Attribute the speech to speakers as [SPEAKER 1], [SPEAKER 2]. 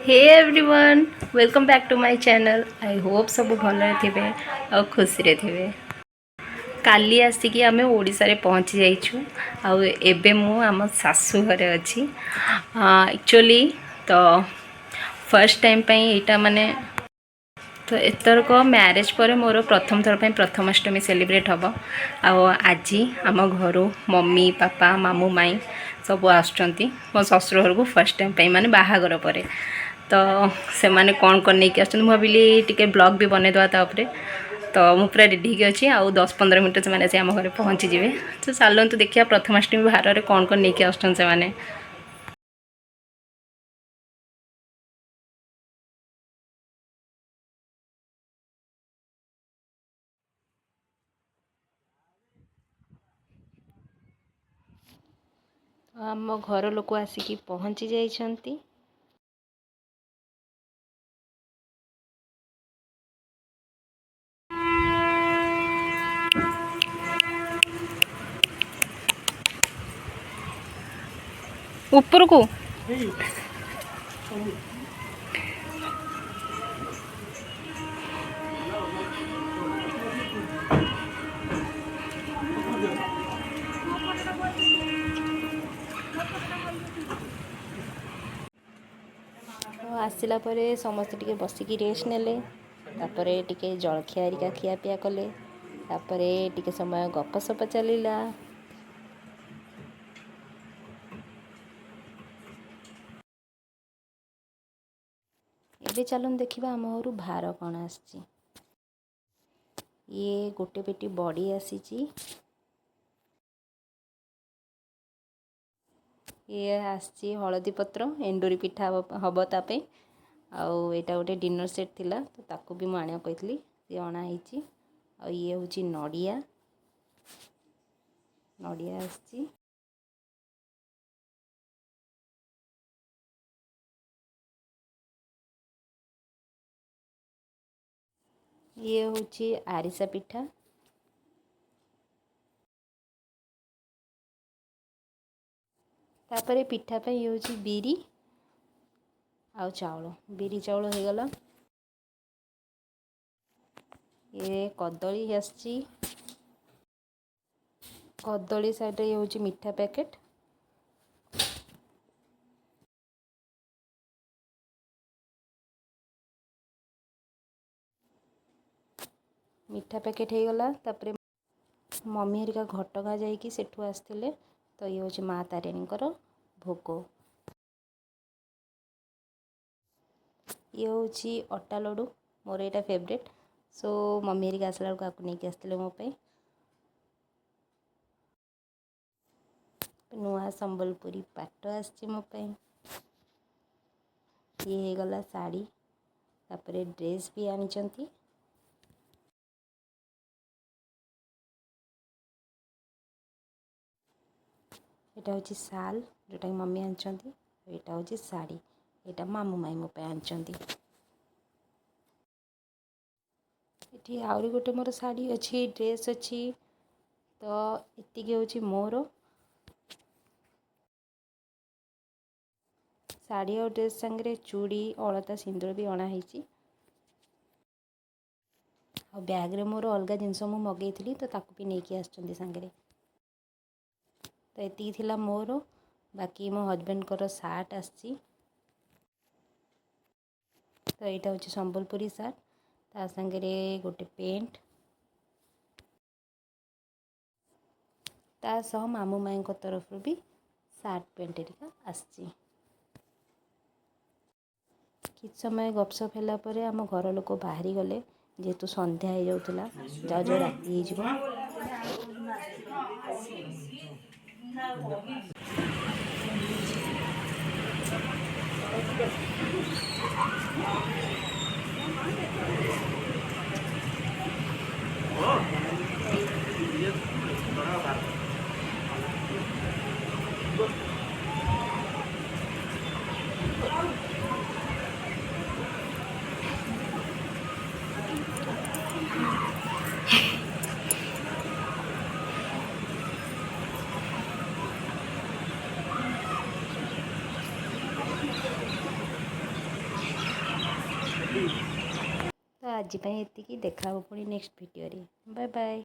[SPEAKER 1] Hey everyone welcome back to my channel. I hope सब भल थे और खुशी रे थे। काली आसिकी आमे ओडिसा रे पहुँची जाइछु आउ एबे मु आम सासू घरे अच्छी एक्चुअली तो फर्स्ट टाइम पई एटा माने तो एथरक मैरिज पर मोर प्रथम थर प्रथमाष्टमी सेलिब्रेट हम आज आम घर मम्मी पापा मामू माई सब आसुँच मो ससुर घर को फर्स्ट टाइम माने बाहागर पर तो से माने कौन कौन नहीं आस भाविली टी ब्लॉग भी बनईदे तापर तो मु पूरा रेडी अच्छी आउ 10-15 मिनट से आम घर पहुँची जाए। तो चलतु देखिए प्रथमाष्टमी बाहर में कौन कौन नहीं आसुँच से आम घर लोक आसिकी पहुँची जाइछंती। ऊपर को आसला समस्ते टिके बसिकी रेस्ट नेले टिके जलखिया हेरिका खियापिया कले टिके समय गपसप चलला। एबे चलन देखिबा आम घर भार कौन आसी। ये गोटे पेटी बड़ी आसी। ये आसी हलदी पत्र एंडुरी पिठा हम ताप आउ एटा गोटे डिनर सेट थिला तो ताकू भी मुझे कही ये अणा ये हूँ नड़िया नड़िया आसी। ये हूँ आरिसा पिठा तापर पिठा पे ये हूँ बिरी आउ चाउल बिरी चाउल हो गला। ये कदली आसी कदली साइड ये हूँ मिठा पैकेट मिठा पैकेट हो गला। तापर मम्मी हरिका घटगा जाइकी सेठू आसते तो ये हूँ माँ तारिणी भोग। ये हूँ अटा लड्डू मोर यहाँ फेवरेट सो मम्मी हरिका आसला आपको नहीं आसते मोपाई नुआ संबलपुरी पाट आसी मोपाई ये गला साड़ी तापर ड्रेस भी आनी। एटा हूँ साल जोटा मम्मी आनी एटा हूँ साड़ी एटा मामू माई मोपाई आनी। ये आहरी गोटे मोर शाड़ी अच्छी ड्रेस अच्छी तो एतिकी हूँ मोर शाड़ी और ड्रेस सांगे चूड़ी अलता सिंदूर भी अणाई आ बैग्रे मोर अलग जिनस मु मगेली तो ताकू भी नहीं आसुँच सांगे तो ये मोर बाकी मो हजबैंड को सार्ट आसी तो यहाँ हूँ संबलपुरी सार्ट ता सांगे गोटे पेंट ता सह मामू माई तरफ भी सार्ट पेंट एरिका आसी। किछ समय गपसप है आम घर लोक बाहरी गले जेहेतु संध्या हो जाऊला जाओ जाओ राति हो। ତ ଆଜି ପାଇଁ ଏତିକି, ଦେଖା ହେବ ପୁଣି ନେକ୍ସଟ ଭିଡ଼ିଓରେ। Bye bye.